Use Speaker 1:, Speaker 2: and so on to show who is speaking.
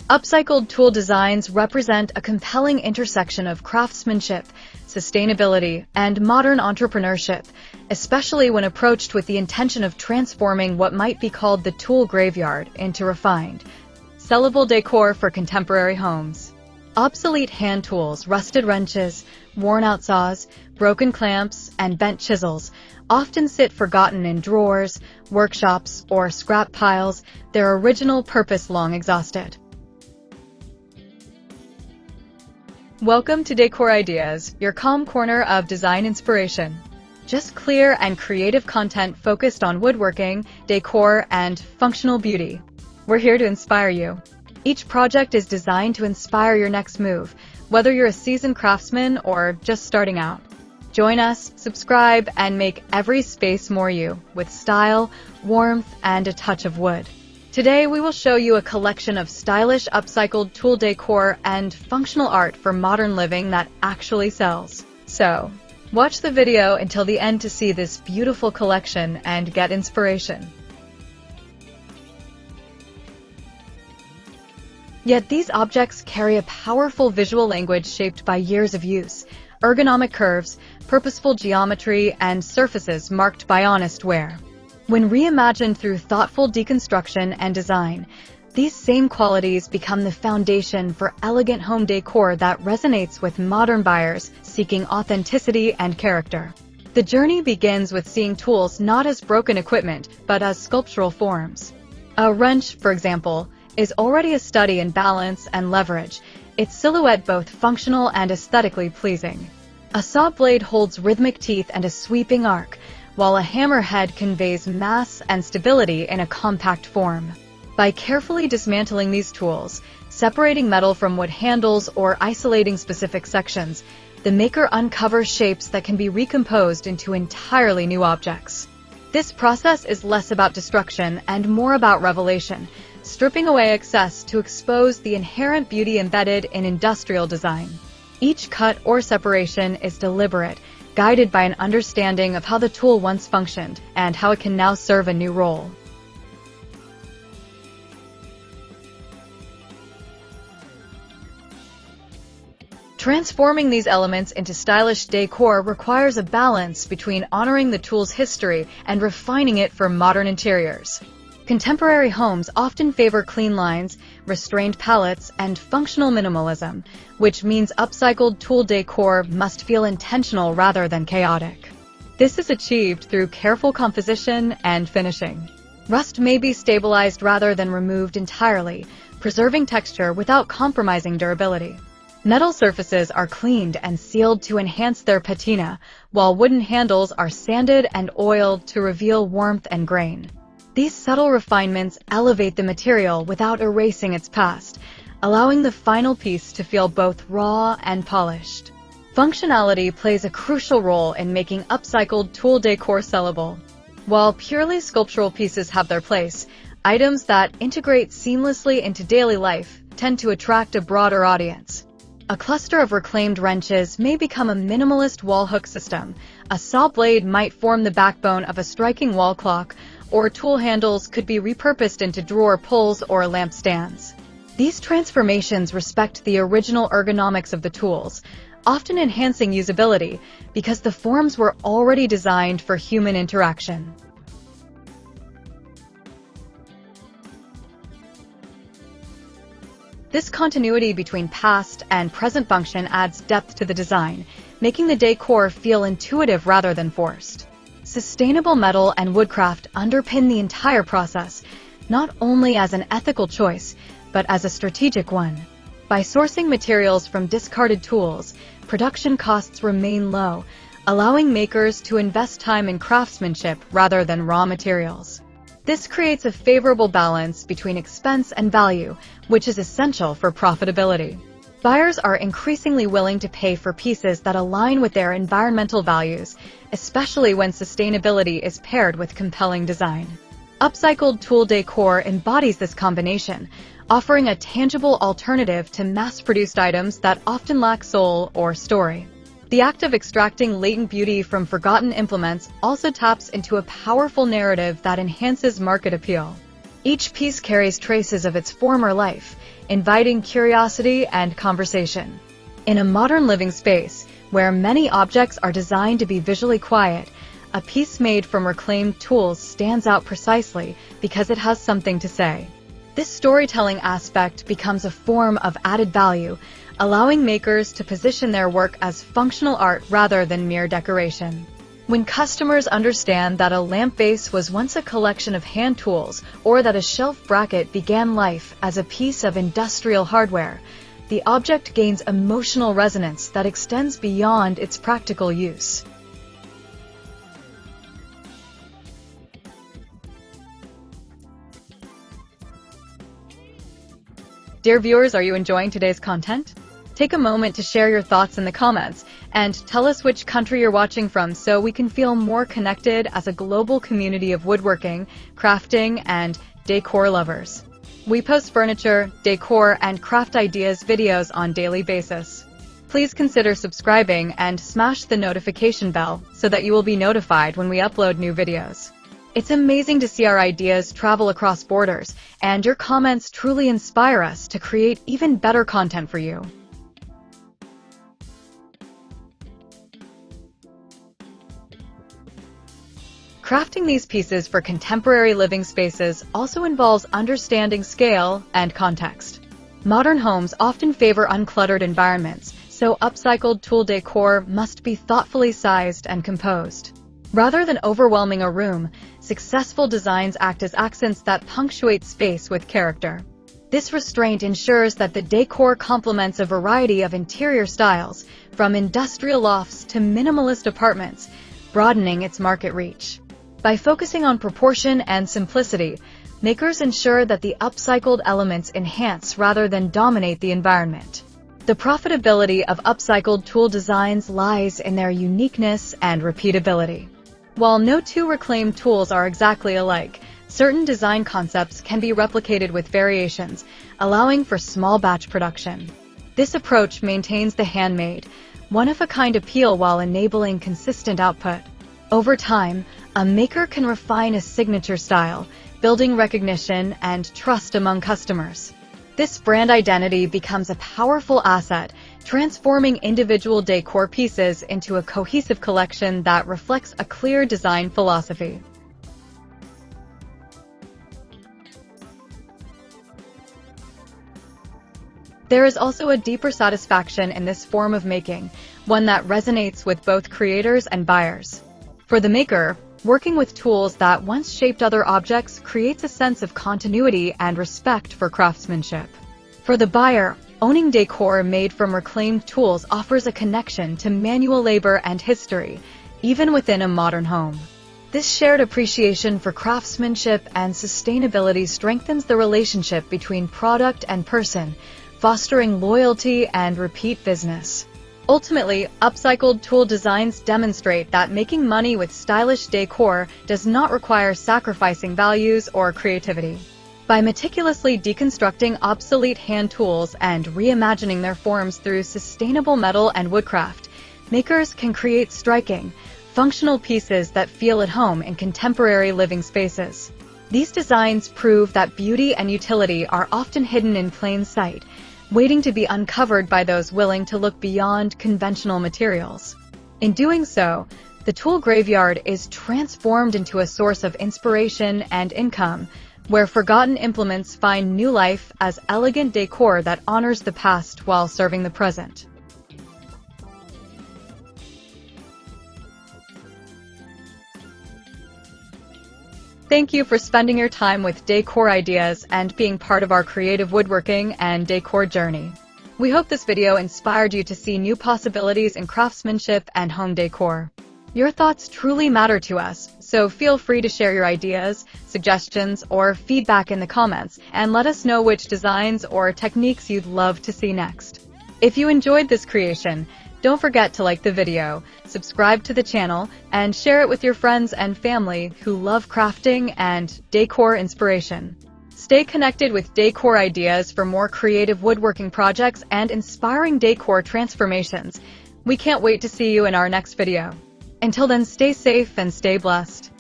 Speaker 1: Upcycled tool designs represent a compelling intersection of craftsmanship, sustainability, and modern entrepreneurship, especially when approached with the intention of transforming what might be called the tool graveyard into refined, sellable decor for contemporary homes. Obsolete hand tools, rusted wrenches, worn-out saws, broken clamps, and bent chisels often sit forgotten in drawers, workshops, or scrap piles, their original purpose long exhausted. Welcome to Decor Ideas, your calm corner of design inspiration. Just clear and creative content focused on woodworking, decor, and functional beauty. We're here to inspire you. Each project is designed to inspire your next move, whether you're a seasoned craftsman or just starting out. Join us, subscribe, and make every space more you, with style, warmth, and a touch of wood. Today, we will show you a collection of stylish upcycled tool decor and functional art for modern living that actually sells. So, watch the video until the end to see this beautiful collection and get inspiration. Yet these objects carry a powerful visual language shaped by years of use, ergonomic curves, purposeful geometry, and surfaces marked by honest wear. When reimagined through thoughtful deconstruction and design, these same qualities become the foundation for elegant home decor that resonates with modern buyers seeking authenticity and character. The journey begins with seeing tools not as broken equipment, but as sculptural forms. A wrench, for example, is already a study in balance and leverage, its silhouette both functional and aesthetically pleasing. A saw blade holds rhythmic teeth and a sweeping arc, while a hammerhead conveys mass and stability in a compact form. By carefully dismantling these tools, separating metal from wood handles, or isolating specific sections, the maker uncovers shapes that can be recomposed into entirely new objects. This process is less about destruction and more about revelation, stripping away excess to expose the inherent beauty embedded in industrial design. Each cut or separation is deliberate, guided by an understanding of how the tool once functioned and how it can now serve a new role. Transforming these elements into stylish decor requires a balance between honoring the tool's history and refining it for modern interiors. Contemporary homes often favor clean lines, restrained palettes, and functional minimalism, which means upcycled tool decor must feel intentional rather than chaotic. This is achieved through careful composition and finishing. Rust may be stabilized rather than removed entirely, preserving texture without compromising durability. Metal surfaces are cleaned and sealed to enhance their patina, while wooden handles are sanded and oiled to reveal warmth and grain. These subtle refinements elevate the material without erasing its past, allowing the final piece to feel both raw and polished. Functionality plays a crucial role in making upcycled tool decor sellable. While purely sculptural pieces have their place, items that integrate seamlessly into daily life tend to attract a broader audience. A cluster of reclaimed wrenches may become a minimalist wall hook system, a saw blade might form the backbone of a striking wall clock, or tool handles could be repurposed into drawer pulls or lamp stands. These transformations respect the original ergonomics of the tools, often enhancing usability because the forms were already designed for human interaction. This continuity between past and present function adds depth to the design, making the decor feel intuitive rather than forced. Sustainable metal and woodcraft underpin the entire process, not only as an ethical choice, but as a strategic one. By sourcing materials from discarded tools, production costs remain low, allowing makers to invest time in craftsmanship rather than raw materials. This creates a favorable balance between expense and value, which is essential for profitability. Buyers are increasingly willing to pay for pieces that align with their environmental values, especially when sustainability is paired with compelling design. Upcycled tool decor embodies this combination, offering a tangible alternative to mass-produced items that often lack soul or story. The act of extracting latent beauty from forgotten implements also taps into a powerful narrative that enhances market appeal. Each piece carries traces of its former life, inviting curiosity and conversation. In a modern living space, where many objects are designed to be visually quiet, a piece made from reclaimed tools stands out precisely because it has something to say. This storytelling aspect becomes a form of added value, allowing makers to position their work as functional art rather than mere decoration. When customers understand that a lamp base was once a collection of hand tools or that a shelf bracket began life as a piece of industrial hardware, the object gains emotional resonance that extends beyond its practical use. Dear viewers, are you enjoying today's content? Take a moment to share your thoughts in the comments and tell us which country you're watching from so we can feel more connected as a global community of woodworking, crafting, and decor lovers. We post furniture, decor, and craft ideas videos on a daily basis. Please consider subscribing and smash the notification bell so that you will be notified when we upload new videos. It's amazing to see our ideas travel across borders, and your comments truly inspire us to create even better content for you. Crafting these pieces for contemporary living spaces also involves understanding scale and context. Modern homes often favor uncluttered environments, so upcycled tool decor must be thoughtfully sized and composed. Rather than overwhelming a room, successful designs act as accents that punctuate space with character. This restraint ensures that the decor complements a variety of interior styles, from industrial lofts to minimalist apartments, broadening its market reach. By focusing on proportion and simplicity, makers ensure that the upcycled elements enhance rather than dominate the environment. The profitability of upcycled tool designs lies in their uniqueness and repeatability. While no two reclaimed tools are exactly alike, certain design concepts can be replicated with variations, allowing for small batch production. This approach maintains the handmade, one-of-a-kind appeal while enabling consistent output. Over time, a maker can refine a signature style, building recognition and trust among customers. This brand identity becomes a powerful asset, transforming individual decor pieces into a cohesive collection that reflects a clear design philosophy. There is also a deeper satisfaction in this form of making, one that resonates with both creators and buyers. For the maker, working with tools that once shaped other objects creates a sense of continuity and respect for craftsmanship. For the buyer, owning decor made from reclaimed tools offers a connection to manual labor and history, even within a modern home. This shared appreciation for craftsmanship and sustainability strengthens the relationship between product and person, fostering loyalty and repeat business. Ultimately, upcycled tool designs demonstrate that making money with stylish decor does not require sacrificing values or creativity. By meticulously deconstructing obsolete hand tools and reimagining their forms through sustainable metal and woodcraft, makers can create striking, functional pieces that feel at home in contemporary living spaces. These designs prove that beauty and utility are often hidden in plain sight, waiting to be uncovered by those willing to look beyond conventional materials. In doing so, the tool graveyard is transformed into a source of inspiration and income, where forgotten implements find new life as elegant decor that honors the past while serving the present. Thank you for spending your time with Decor Ideas and being part of our creative woodworking and decor journey. We hope this video inspired you to see new possibilities in craftsmanship and home decor. Your thoughts truly matter to us, so feel free to share your ideas, suggestions, or feedback in the comments and let us know which designs or techniques you'd love to see next. If you enjoyed this creation, don't forget to like the video, subscribe to the channel, and share it with your friends and family who love crafting and decor inspiration. Stay connected with Decor Ideas for more creative woodworking projects and inspiring decor transformations. We can't wait to see you in our next video. Until then, stay safe and stay blessed.